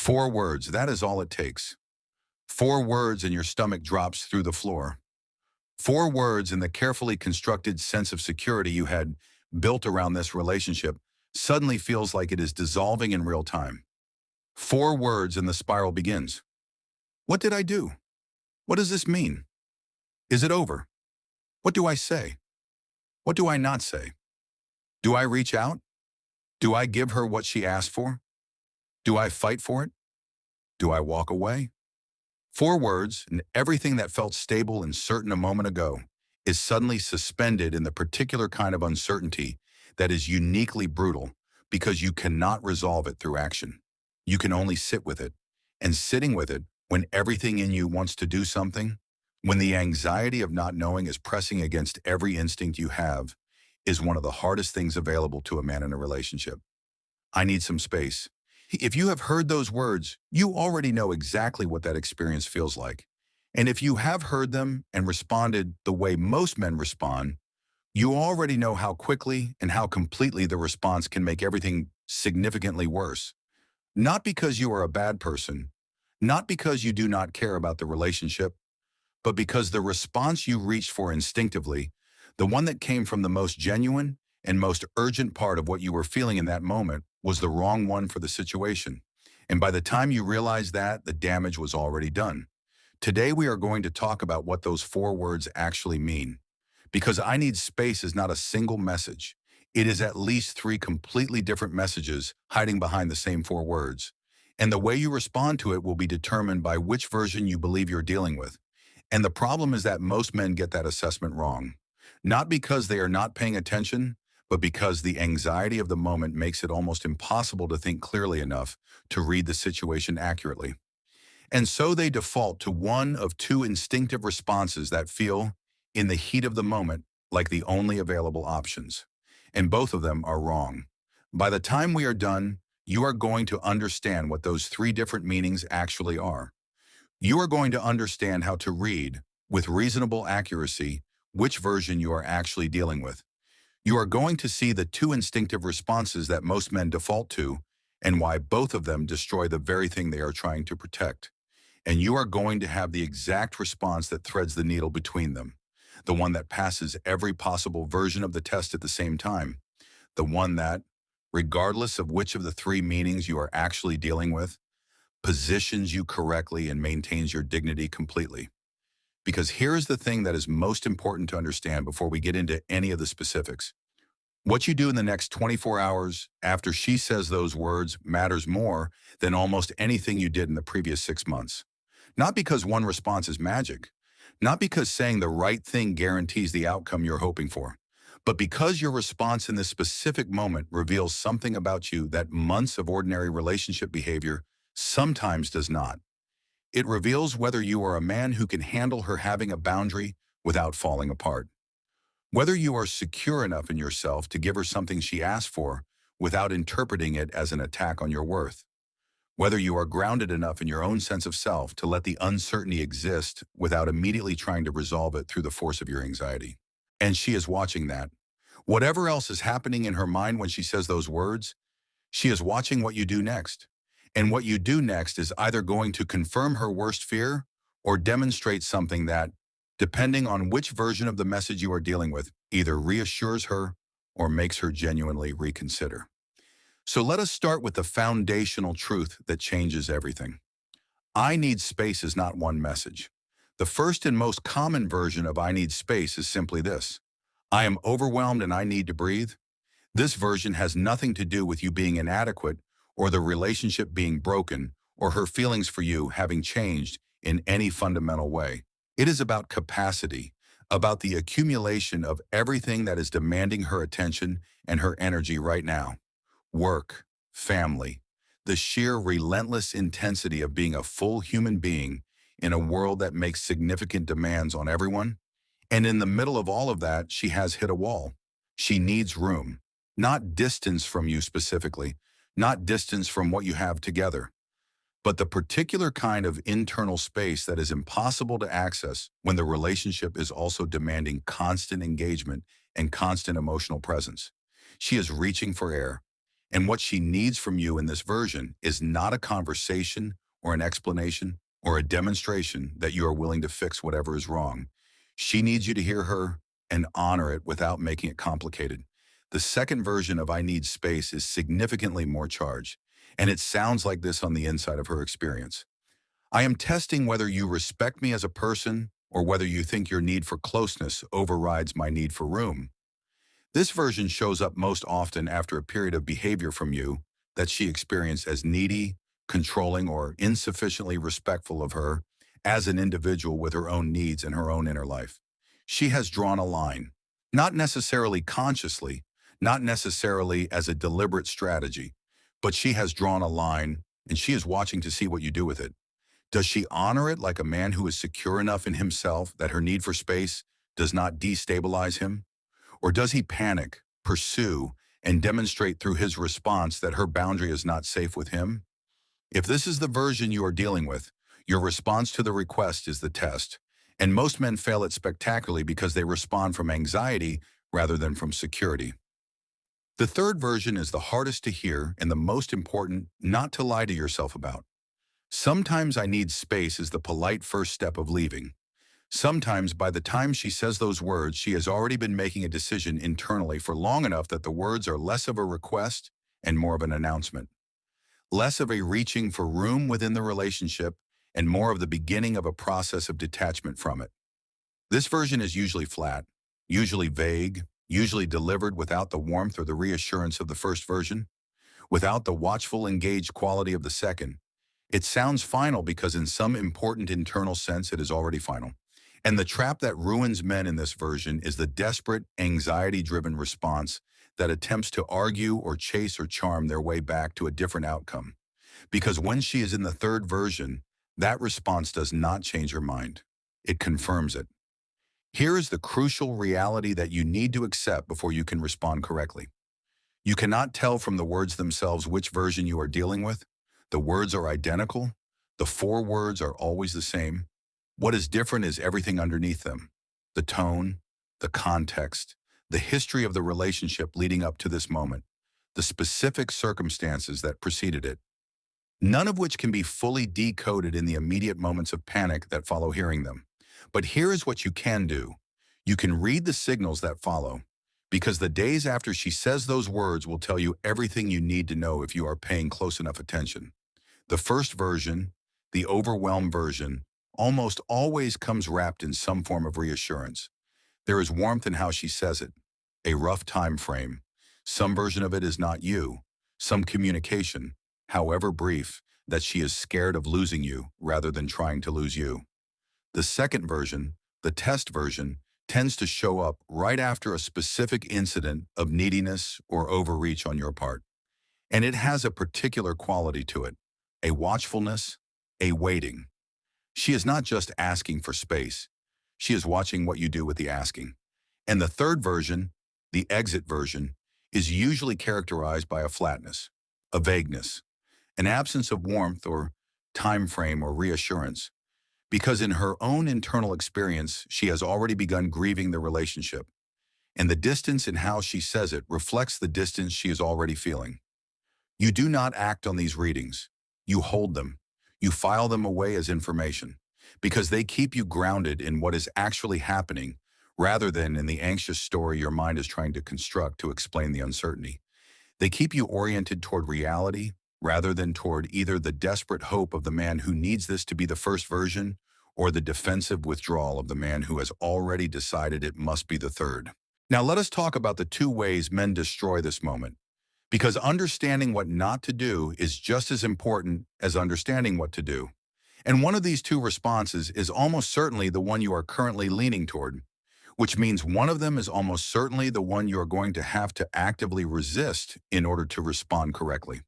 4 words, that is all it takes. 4 words and your stomach drops through the floor. 4 words and the carefully constructed sense of security you had built around this relationship suddenly feels like it is dissolving in real time. 4 words and the spiral begins. What did I do? What does this mean? Is it over? What do I say? What do I not say? Do I reach out? Do I give her what she asked for? Do I fight for it? Do I walk away? 4 words, and everything that felt stable and certain a moment ago is suddenly suspended in the particular kind of uncertainty that is uniquely brutal because you cannot resolve it through action. You can only sit with it. And sitting with it, when everything in you wants to do something, when the anxiety of not knowing is pressing against every instinct you have, is one of the hardest things available to a man in a relationship. I need some space. If you have heard those words, you already know exactly what that experience feels like. And if you have heard them and responded the way most men respond, you already know how quickly and how completely the response can make everything significantly worse. Not because you are a bad person, not because you do not care about the relationship, but because the response you reached for instinctively, the one that came from the most genuine and most urgent part of what you were feeling in that moment, was the wrong one for the situation. And by the time you realized that, the damage was already done. Today we are going to talk about what those 4 words actually mean. Because I need space is not a single message. It is at least 3 completely different messages hiding behind the same 4 words. And the way you respond to it will be determined by which version you believe you're dealing with. And the problem is that most men get that assessment wrong. Not because they are not paying attention, but because the anxiety of the moment makes it almost impossible to think clearly enough to read the situation accurately. And so they default to one of 2 instinctive responses that feel, in the heat of the moment, like the only available options. And both of them are wrong. By the time we are done, you are going to understand what those 3 different meanings actually are. You are going to understand how to read, with reasonable accuracy, which version you are actually dealing with. You are going to see the 2 instinctive responses that most men default to and why both of them destroy the very thing they are trying to protect. And you are going to have the exact response that threads the needle between them, the one that passes every possible version of the test at the same time, the one that, regardless of which of the 3 meanings you are actually dealing with, positions you correctly and maintains your dignity completely. Because here is the thing that is most important to understand before we get into any of the specifics. What you do in the next 24 hours after she says those words matters more than almost anything you did in the previous 6 months. Not because one response is magic, not because saying the right thing guarantees the outcome you're hoping for, but because your response in this specific moment reveals something about you that months of ordinary relationship behavior sometimes does not. It reveals whether you are a man who can handle her having a boundary without falling apart. Whether you are secure enough in yourself to give her something she asked for without interpreting it as an attack on your worth. Whether you are grounded enough in your own sense of self to let the uncertainty exist without immediately trying to resolve it through the force of your anxiety. And she is watching that. Whatever else is happening in her mind when she says those words, she is watching what you do next. And what you do next is either going to confirm her worst fear or demonstrate something that, depending on which version of the message you are dealing with, either reassures her or makes her genuinely reconsider. So let us start with the foundational truth that changes everything. I need space is not one message. The first and most common version of I need space is simply this: I am overwhelmed and I need to breathe. This version has nothing to do with you being inadequate or the relationship being broken or her feelings for you having changed in any fundamental way. It is about capacity, about the accumulation of everything that is demanding her attention and her energy right now. Work, family, the sheer relentless intensity of being a full human being in a world that makes significant demands on everyone. And in the middle of all of that, she has hit a wall. She needs room, not distance from you specifically, not distance from what you have together, but the particular kind of internal space that is impossible to access when the relationship is also demanding constant engagement and constant emotional presence. She is reaching for air, And what she needs from you in this version is not a conversation or an explanation or a demonstration that you are willing to fix whatever is wrong. She needs you to hear her and honor it without making it complicated. The second version of I need space is significantly more charged, and it sounds like this on the inside of her experience. I am testing whether you respect me as a person or whether you think your need for closeness overrides my need for room. This version shows up most often after a period of behavior from you that she experienced as needy, controlling, or insufficiently respectful of her as an individual with her own needs and her own inner life. She has drawn a line, not necessarily consciously, not necessarily as a deliberate strategy, but she has drawn a line and she is watching to see what you do with it. Does she honor it like a man who is secure enough in himself that her need for space does not destabilize him? Or does he panic, pursue, and demonstrate through his response that her boundary is not safe with him? If this is the version you are dealing with, your response to the request is the test. And most men fail it spectacularly because they respond from anxiety rather than from security. The third version is the hardest to hear and the most important not to lie to yourself about. Sometimes I need space is the polite first step of leaving. Sometimes by the time she says those words, she has already been making a decision internally for long enough that the words are less of a request and more of an announcement. Less of a reaching for room within the relationship and more of the beginning of a process of detachment from it. This version is usually flat, usually vague, usually delivered without the warmth or the reassurance of the first version, without the watchful, engaged quality of the second. It sounds final because in some important internal sense it is already final. And the trap that ruins men in this version is the desperate, anxiety-driven response that attempts to argue or chase or charm their way back to a different outcome. Because when she is in the third version, that response does not change her mind. It confirms it. Here is the crucial reality that you need to accept before you can respond correctly. You cannot tell from the words themselves which version you are dealing with. The words are identical. The four words are always the same. What is different is everything underneath them. The tone, the context, the history of the relationship leading up to this moment, the specific circumstances that preceded it, none of which can be fully decoded in the immediate moments of panic that follow hearing them. But here is what you can do. You can read the signals that follow, because the days after she says those words will tell you everything you need to know if you are paying close enough attention. The first version, the overwhelmed version, almost always comes wrapped in some form of reassurance. There is warmth in how she says it, a rough time frame. Some version of it is not you, some communication, however brief, that she is scared of losing you rather than trying to lose you. The second version, the test version, tends to show up right after a specific incident of neediness or overreach on your part. And it has a particular quality to it, a watchfulness, a waiting. She is not just asking for space. She is watching what you do with the asking. And the third version, the exit version, is usually characterized by a flatness, a vagueness, an absence of warmth or time frame or reassurance. Because in her own internal experience, she has already begun grieving the relationship. And the distance in how she says it reflects the distance she is already feeling. You do not act on these readings. You hold them. You file them away as information because they keep you grounded in what is actually happening rather than in the anxious story your mind is trying to construct to explain the uncertainty. They keep you oriented toward reality rather than toward either the desperate hope of the man who needs this to be the first version or the defensive withdrawal of the man who has already decided it must be the third. Now let us talk about the two ways men destroy this moment. Because understanding what not to do is just as important as understanding what to do. And one of these two responses is almost certainly the one you are currently leaning toward, which means one of them is almost certainly the one you are going to have to actively resist in order to respond correctly.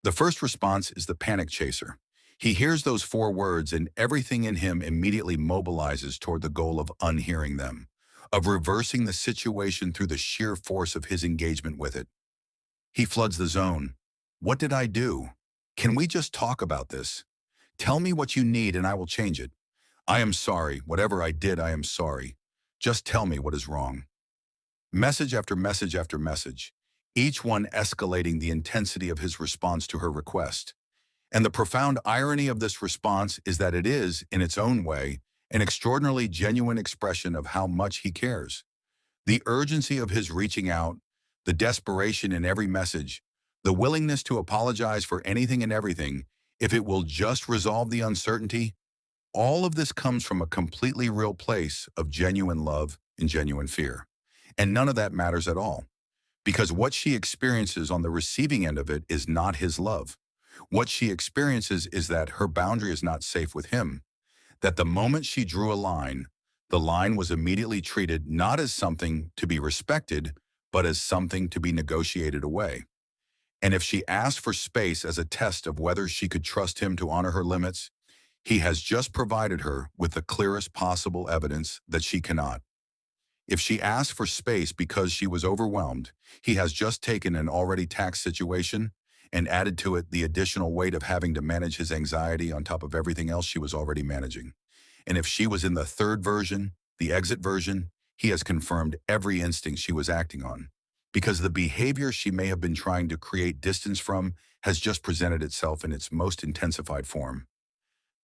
The first response is the panic chaser. He hears those four words and everything in him immediately mobilizes toward the goal of unhearing them, of reversing the situation through the sheer force of his engagement with it. He floods the zone. What did I do? Can we just talk about this? Tell me what you need and I will change it. I am sorry. Whatever I did, I am sorry. Just tell me what is wrong. Message after message after message. each one escalating the intensity of his response to her request. And the profound irony of this response is that it is, in its own way, an extraordinarily genuine expression of how much he cares. The urgency of his reaching out, the desperation in every message, the willingness to apologize for anything and everything, if it will just resolve the uncertainty, all of this comes from a completely real place of genuine love and genuine fear. And none of that matters at all, because what she experiences on the receiving end of it is not his love. What she experiences is that her boundary is not safe with him, that the moment she drew a line, the line was immediately treated not as something to be respected, but as something to be negotiated away. And if she asked for space as a test of whether she could trust him to honor her limits, he has just provided her with the clearest possible evidence that she cannot. If she asked for space because she was overwhelmed, he has just taken an already taxed situation and added to it the additional weight of having to manage his anxiety on top of everything else she was already managing. And if she was in the third version, the exit version, he has confirmed every instinct she was acting on, because the behavior she may have been trying to create distance from has just presented itself in its most intensified form.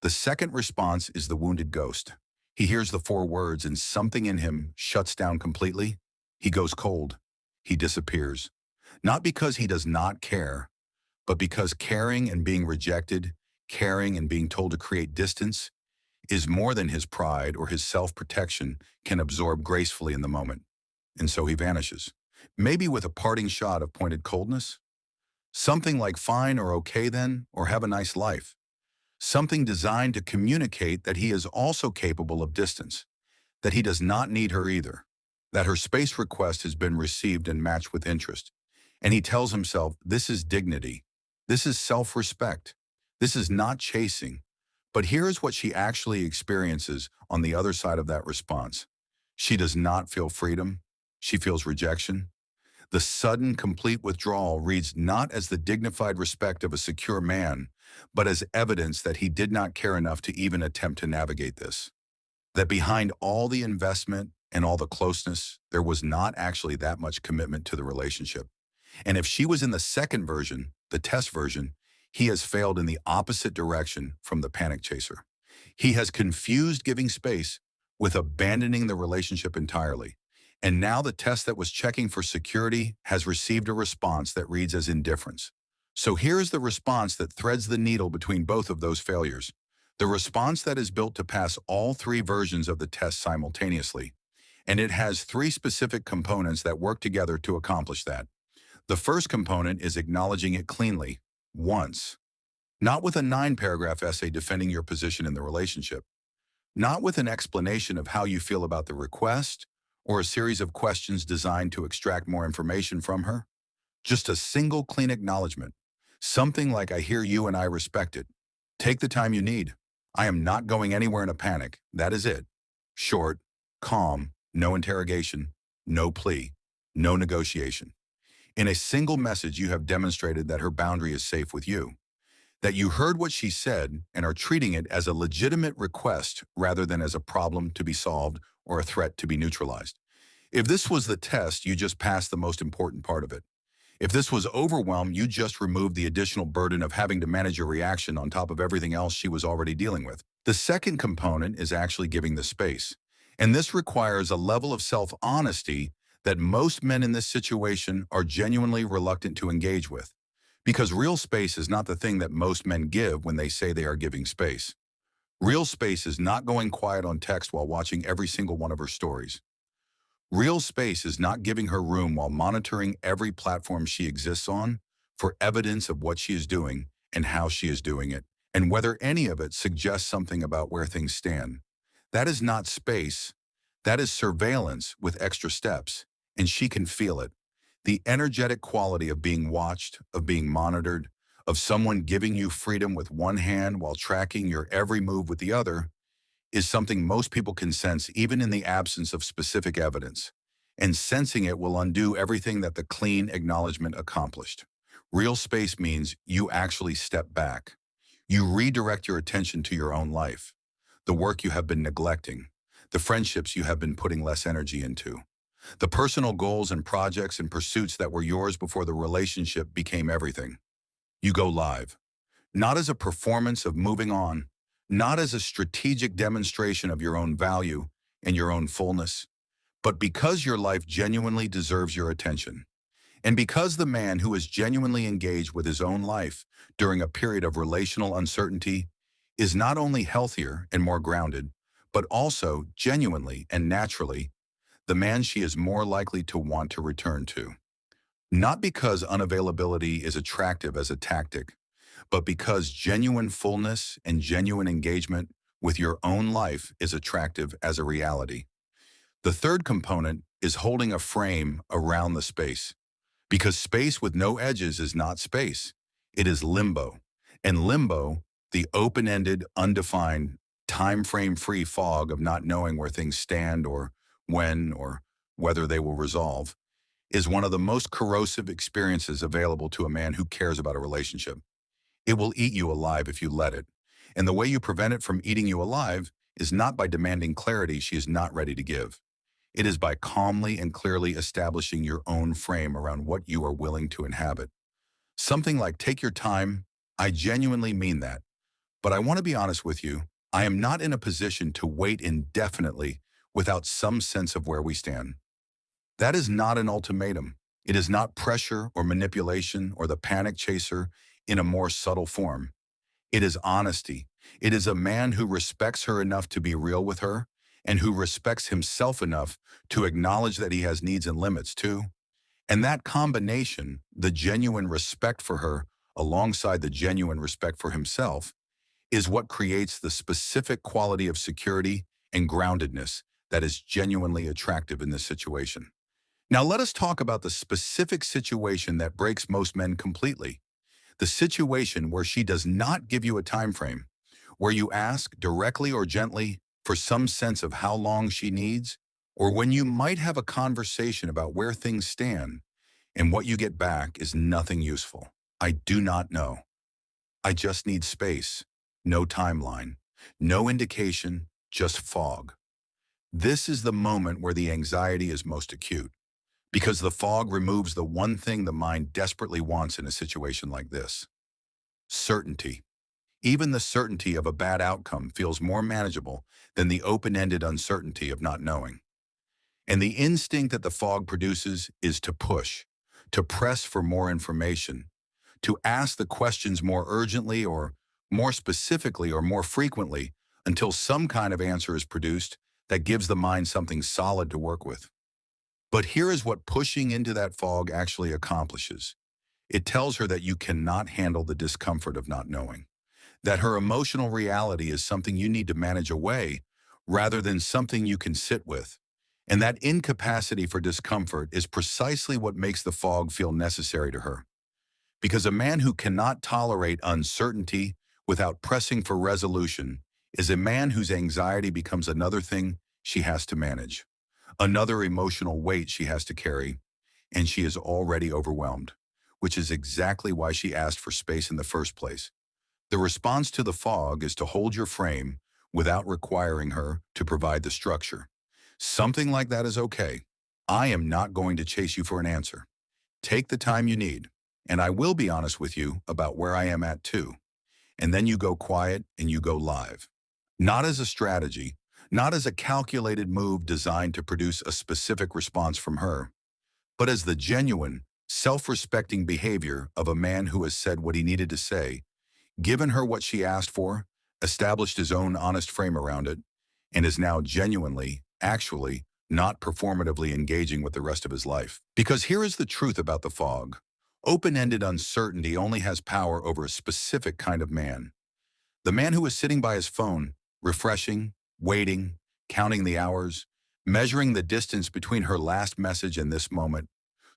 The second response is the wounded ghost. He hears the four words and something in him shuts down completely. He goes cold. He disappears. Not because he does not care, but because caring and being rejected, caring and being told to create distance, is more than his pride or his self-protection can absorb gracefully in the moment. And so he vanishes. Maybe with a parting shot of pointed coldness. Something like fine or okay then, or have a nice life. Something designed to communicate that he is also capable of distance, that he does not need her either, that her space request has been received and matched with interest. And he tells himself, this is dignity. This is self-respect. This is not chasing. But here's what she actually experiences on the other side of that response. She does not feel freedom. She feels rejection. The sudden, complete withdrawal reads not as the dignified respect of a secure man, but as evidence that he did not care enough to even attempt to navigate this. That behind all the investment and all the closeness, there was not actually that much commitment to the relationship. And if she was in the second version, the test version, he has failed in the opposite direction from the panic chaser. He has confused giving space with abandoning the relationship entirely. And now the test that was checking for security has received a response that reads as indifference. So here's the response that threads the needle between both of those failures. The response that is built to pass all three versions of the test simultaneously. And it has three specific components that work together to accomplish that. The first component is acknowledging it cleanly, once. Not with a 9-paragraph essay defending your position in the relationship. Not with an explanation of how you feel about the request, or a series of questions designed to extract more information from her. Just a single clean acknowledgement. Something like, I hear you and I respect it. Take the time you need. I am not going anywhere in a panic. That is it. Short, calm, no interrogation, no plea, no negotiation. In a single message, you have demonstrated that her boundary is safe with you, that you heard what she said and are treating it as a legitimate request rather than as a problem to be solved or a threat to be neutralized. If this was the test, you just passed the most important part of it. If this was overwhelm, you just removed the additional burden of having to manage your reaction on top of everything else she was already dealing with. The second component is actually giving the space. And this requires a level of self-honesty that most men in this situation are genuinely reluctant to engage with. Because real space is not the thing that most men give when they say they are giving space. Real space is not going quiet on text while watching every single one of her stories. Real space is not giving her room while monitoring every platform she exists on for evidence of what she is doing and how she is doing it, and whether any of it suggests something about where things stand. That is not space. That is surveillance with extra steps, and she can feel it. The energetic quality of being watched, of being monitored, of someone giving you freedom with one hand while tracking your every move with the other, is something most people can sense even in the absence of specific evidence. And sensing it will undo everything that the clean acknowledgement accomplished. Real space means you actually step back. You redirect your attention to your own life, the work you have been neglecting, the friendships you have been putting less energy into, The personal goals and projects and pursuits that were yours before the relationship became everything. You go live, not as a performance of moving on, not as a strategic demonstration of your own value and your own fullness, but because your life genuinely deserves your attention. And because the man who is genuinely engaged with his own life during a period of relational uncertainty is not only healthier and more grounded, but also genuinely and naturally the man she is more likely to want to return to. Not because unavailability is attractive as a tactic, but because genuine fullness and genuine engagement with your own life is attractive as a reality. The third component is holding a frame around the space. Because space with no edges is not space. It is limbo. And limbo, the open-ended, undefined, time frame-free fog of not knowing where things stand or when or whether they will resolve, is one of the most corrosive experiences available to a man who cares about a relationship. It will eat you alive if you let it. And the way you prevent it from eating you alive is not by demanding clarity she is not ready to give. It is by calmly and clearly establishing your own frame around what you are willing to inhabit. Something like, take your time. I genuinely mean that. But I want to be honest with you. I am not in a position to wait indefinitely without some sense of where we stand. That is not an ultimatum. It is not pressure or manipulation or the panic chaser in a more subtle form. It is honesty. It is a man who respects her enough to be real with her and who respects himself enough to acknowledge that he has needs and limits too. And that combination, the genuine respect for her alongside the genuine respect for himself, is what creates the specific quality of security and groundedness that is genuinely attractive in this situation. Now let us talk about the specific situation that breaks most men completely. The situation where she does not give you a time frame, where you ask directly or gently for some sense of how long she needs, or when you might have a conversation about where things stand, and what you get back is nothing useful. I do not know. I just need space, no timeline, no indication, just fog. This is the moment where the anxiety is most acute, because the fog removes the one thing the mind desperately wants in a situation like this: certainty. Even the certainty of a bad outcome feels more manageable than the open-ended uncertainty of not knowing. And the instinct that the fog produces is to push, to press for more information, to ask the questions more urgently or more specifically or more frequently until some kind of answer is produced that gives the mind something solid to work with. But here is what pushing into that fog actually accomplishes. It tells her that you cannot handle the discomfort of not knowing, that her emotional reality is something you need to manage away rather than something you can sit with. And that incapacity for discomfort is precisely what makes the fog feel necessary to her. Because a man who cannot tolerate uncertainty without pressing for resolution is a man whose anxiety becomes another thing she has to manage, another emotional weight she has to carry, and she is already overwhelmed, which is exactly why she asked for space in the first place. The response to the fog is to hold your frame without requiring her to provide the structure. Something like that is okay. I am not going to chase you for an answer. Take the time you need, and I will be honest with you about where I am at too. And then you go quiet and you go live. Not as a strategy, not as a calculated move designed to produce a specific response from her, but as the genuine, self-respecting behavior of a man who has said what he needed to say, given her what she asked for, established his own honest frame around it, and is now genuinely, actually, not performatively engaging with the rest of his life. Because here is the truth about the fog. Open-ended uncertainty only has power over a specific kind of man. The man who is sitting by his phone, refreshing, waiting, counting the hours, measuring the distance between her last message and this moment,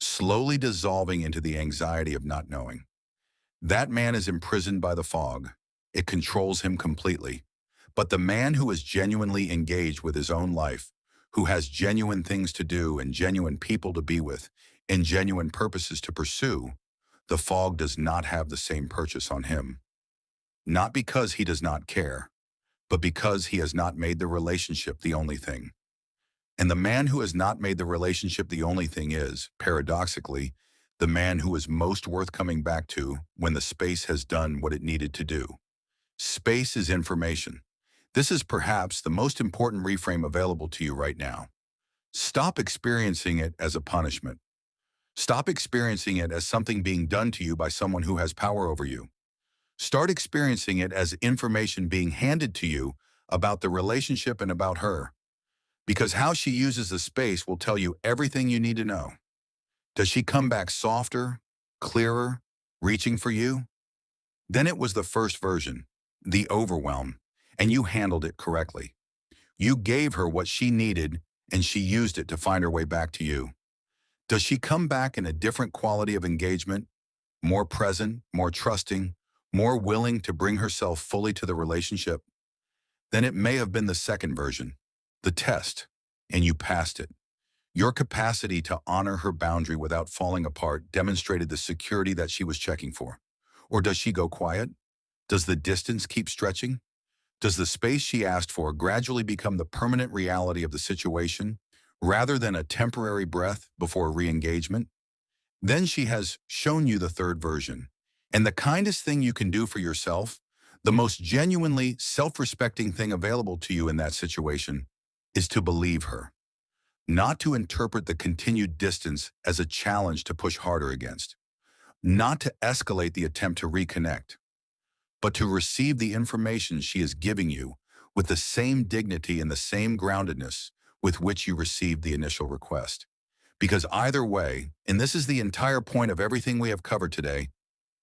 slowly dissolving into the anxiety of not knowing. That man is imprisoned by the fog. It controls him completely. But the man who is genuinely engaged with his own life, who has genuine things to do and genuine people to be with, and genuine purposes to pursue, the fog does not have the same purchase on him. Not because he does not care, but because he has not made the relationship the only thing. And the man who has not made the relationship the only thing is, paradoxically, the man who is most worth coming back to when the space has done what it needed to do. Space is information. This is perhaps the most important reframe available to you right now. Stop experiencing it as a punishment. Stop experiencing it as something being done to you by someone who has power over you. Start experiencing it as information being handed to you about the relationship and about her. Because how she uses the space will tell you everything you need to know. Does she come back softer, clearer, reaching for you? Then it was the first version, the overwhelm, and you handled it correctly. You gave her what she needed, and she used it to find her way back to you. Does she come back in a different quality of engagement, more present, more trusting, more willing to bring herself fully to the relationship? Then it may have been the second version, the test, and you passed it. Your capacity to honor her boundary without falling apart demonstrated the security that she was checking for. Or does she go quiet? Does the distance keep stretching? Does the space she asked for gradually become the permanent reality of the situation, rather than a temporary breath before re-engagement? Then she has shown you the third version. And the kindest thing you can do for yourself, the most genuinely self-respecting thing available to you in that situation, is to believe her. Not to interpret the continued distance as a challenge to push harder against. Not to escalate the attempt to reconnect, but to receive the information she is giving you with the same dignity and the same groundedness with which you received the initial request. Because either way, and this is the entire point of everything we have covered today,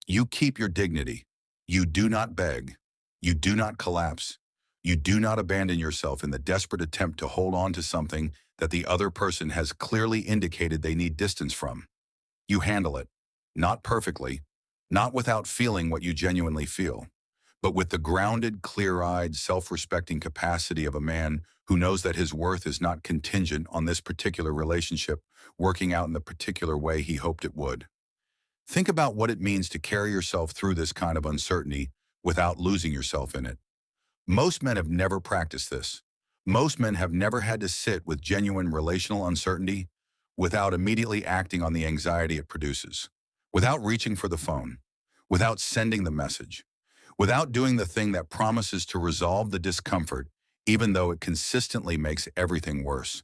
you keep your dignity. You do not beg. You do not collapse. You do not abandon yourself in the desperate attempt to hold on to something that the other person has clearly indicated they need distance from. You handle it, not perfectly, not without feeling what you genuinely feel, but with the grounded, clear-eyed, self-respecting capacity of a man who knows that his worth is not contingent on this particular relationship working out in the particular way he hoped it would. Think about what it means to carry yourself through this kind of uncertainty without losing yourself in it. Most men have never practiced this. Most men have never had to sit with genuine relational uncertainty without immediately acting on the anxiety it produces, without reaching for the phone, without sending the message, without doing the thing that promises to resolve the discomfort, even though it consistently makes everything worse.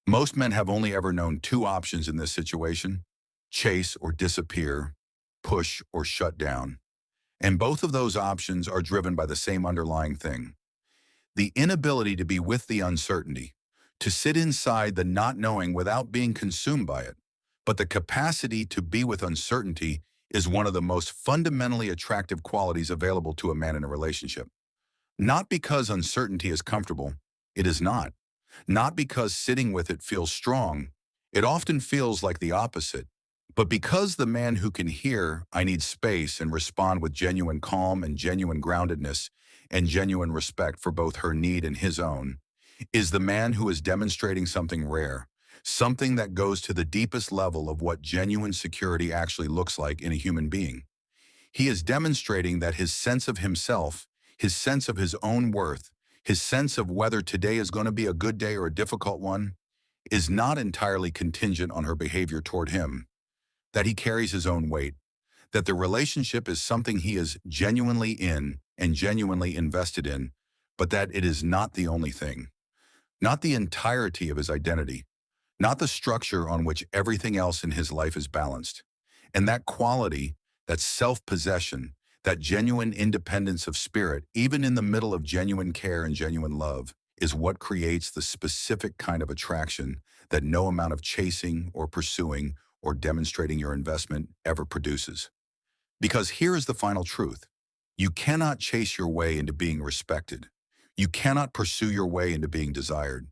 Most men have only ever known two options in this situation: chase or disappear, push or shut down. And both of those options are driven by the same underlying thing: the inability to be with the uncertainty, to sit inside the not knowing without being consumed by it. But the capacity to be with uncertainty is one of the most fundamentally attractive qualities available to a man in a relationship. Not because uncertainty is comfortable, it is not. Not because sitting with it feels strong, it often feels like the opposite. But because the man who can hear, "I need space," and respond with genuine calm and genuine groundedness and genuine respect for both her need and his own, is the man who is demonstrating something rare, something that goes to the deepest level of what genuine security actually looks like in a human being. He is demonstrating that his sense of himself, his sense of his own worth, his sense of whether today is going to be a good day or a difficult one, is not entirely contingent on her behavior toward him, that he carries his own weight, that the relationship is something he is genuinely in and genuinely invested in, but that it is not the only thing, not the entirety of his identity, not the structure on which everything else in his life is balanced. And that quality, that self-possession, that genuine independence of spirit, even in the middle of genuine care and genuine love, is what creates the specific kind of attraction that no amount of chasing or pursuing or demonstrating your investment ever produces. Because here is the final truth: you cannot chase your way into being respected. You cannot pursue your way into being desired.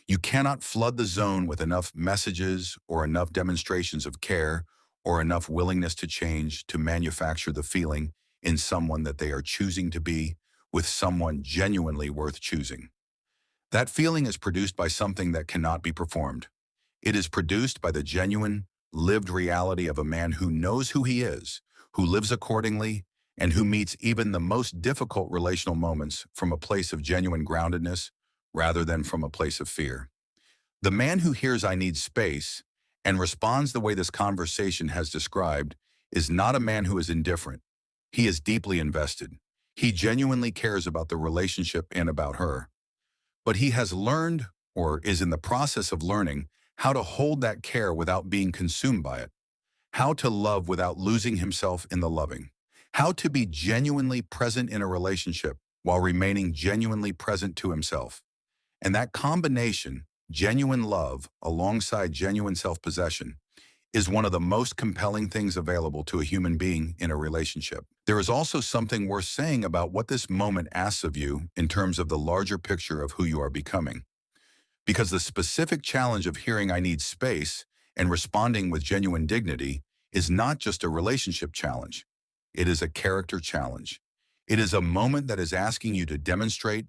You cannot flood the zone with enough messages or enough demonstrations of care or enough willingness to change to manufacture the feeling in someone that they are choosing to be with someone genuinely worth choosing. That feeling is produced by something that cannot be performed. It is produced by the genuine, lived reality of a man who knows who he is, who lives accordingly, and who meets even the most difficult relational moments from a place of genuine groundedness rather than from a place of fear. The man who hears "I need space" and responds the way this conversation has described is not a man who is indifferent. He is deeply invested. He genuinely cares about the relationship and about her. But he has learned, or is in the process of learning, how to hold that care without being consumed by it, how to love without losing himself in the loving, how to be genuinely present in a relationship while remaining genuinely present to himself. And that combination, genuine love alongside genuine self-possession, is one of the most compelling things available to a human being in a relationship. There is also something worth saying about what this moment asks of you in terms of the larger picture of who you are becoming. Because the specific challenge of hearing "I need space" and responding with genuine dignity is not just a relationship challenge. It is a character challenge. It is a moment that is asking you to demonstrate,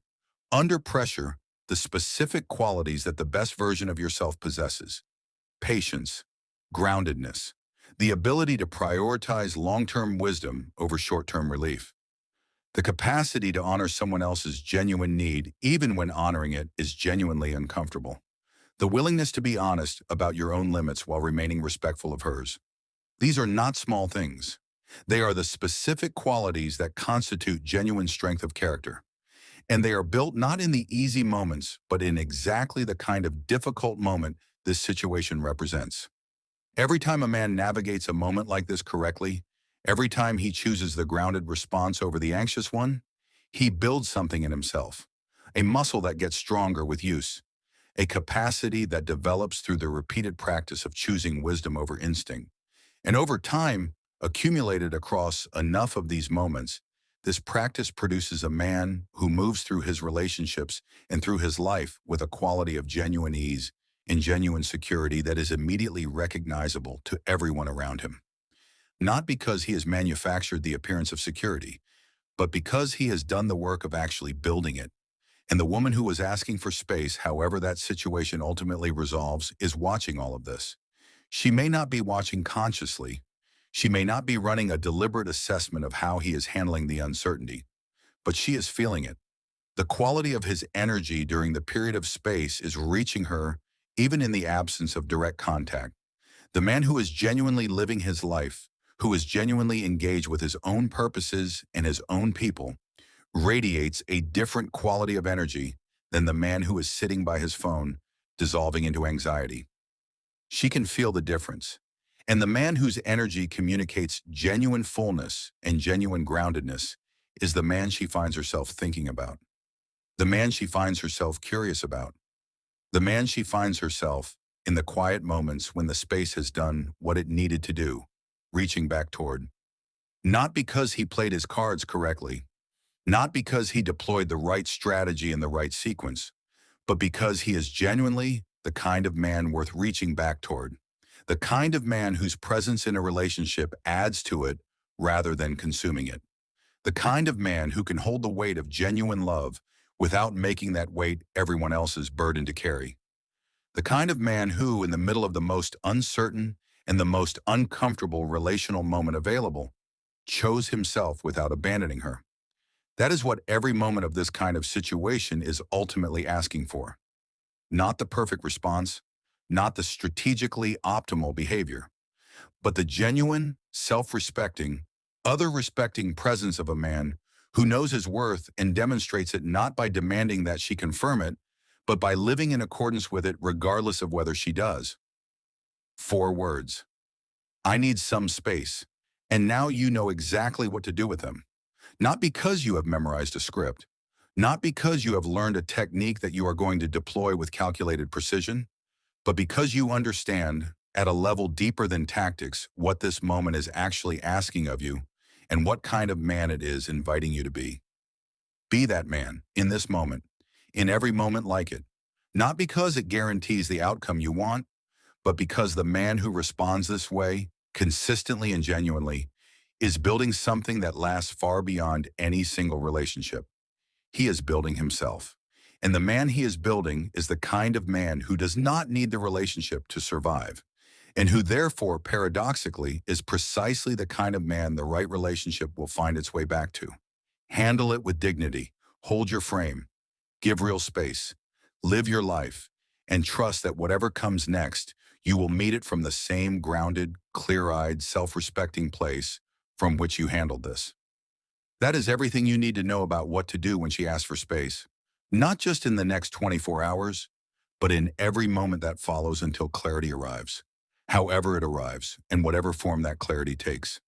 under pressure, the specific qualities that the best version of yourself possesses: patience, groundedness, the ability to prioritize long-term wisdom over short-term relief, the capacity to honor someone else's genuine need even when honoring it is genuinely uncomfortable, the willingness to be honest about your own limits while remaining respectful of hers. These are not small things. They are the specific qualities that constitute genuine strength of character. And they are built not in the easy moments, but in exactly the kind of difficult moment this situation represents. Every time a man navigates a moment like this correctly, every time he chooses the grounded response over the anxious one, he builds something in himself, a muscle that gets stronger with use, a capacity that develops through the repeated practice of choosing wisdom over instinct. And over time, accumulated across enough of these moments, this practice produces a man who moves through his relationships and through his life with a quality of genuine ease and genuine security that is immediately recognizable to everyone around him. Not because he has manufactured the appearance of security, but because he has done the work of actually building it. And the woman who was asking for space, however that situation ultimately resolves, is watching all of this. She may not be watching consciously. She may not be running a deliberate assessment of how he is handling the uncertainty, but she is feeling it. The quality of his energy during the period of space is reaching her even in the absence of direct contact. The man who is genuinely living his life, who is genuinely engaged with his own purposes and his own people, radiates a different quality of energy than the man who is sitting by his phone, dissolving into anxiety. She can feel the difference. And the man whose energy communicates genuine fullness and genuine groundedness is the man she finds herself thinking about, the man she finds herself curious about, the man she finds herself in the quiet moments when the space has done what it needed to do, reaching back toward. Not because he played his cards correctly, not because he deployed the right strategy in the right sequence, but because he is genuinely the kind of man worth reaching back toward, the kind of man whose presence in a relationship adds to it rather than consuming it, the kind of man who can hold the weight of genuine love without making that weight everyone else's burden to carry, the kind of man who, in the middle of the most uncertain and the most uncomfortable relational moment available, chose himself without abandoning her. That is what every moment of this kind of situation is ultimately asking for. Not the perfect response, not the strategically optimal behavior, but the genuine, self-respecting, other-respecting presence of a man who knows his worth and demonstrates it not by demanding that she confirm it, but by living in accordance with it regardless of whether she does. 4 words. I need some space, and now you know exactly what to do with them. Not because you have memorized a script, not because you have learned a technique that you are going to deploy with calculated precision, but because you understand, at a level deeper than tactics, what this moment is actually asking of you and what kind of man it is inviting you to be. Be that man in this moment, in every moment like it, not because it guarantees the outcome you want, but because the man who responds this way, consistently and genuinely, is building something that lasts far beyond any single relationship. He is building himself. And the man he is building is the kind of man who does not need the relationship to survive, and who therefore, paradoxically, is precisely the kind of man the right relationship will find its way back to. Handle it with dignity, hold your frame, give real space, live your life, and trust that whatever comes next, you will meet it from the same grounded, clear-eyed, self-respecting place from which you handled this. That is everything you need to know about what to do when she asks for space. Not just in the next 24 hours, but in every moment that follows until clarity arrives. However it arrives, and whatever form that clarity takes.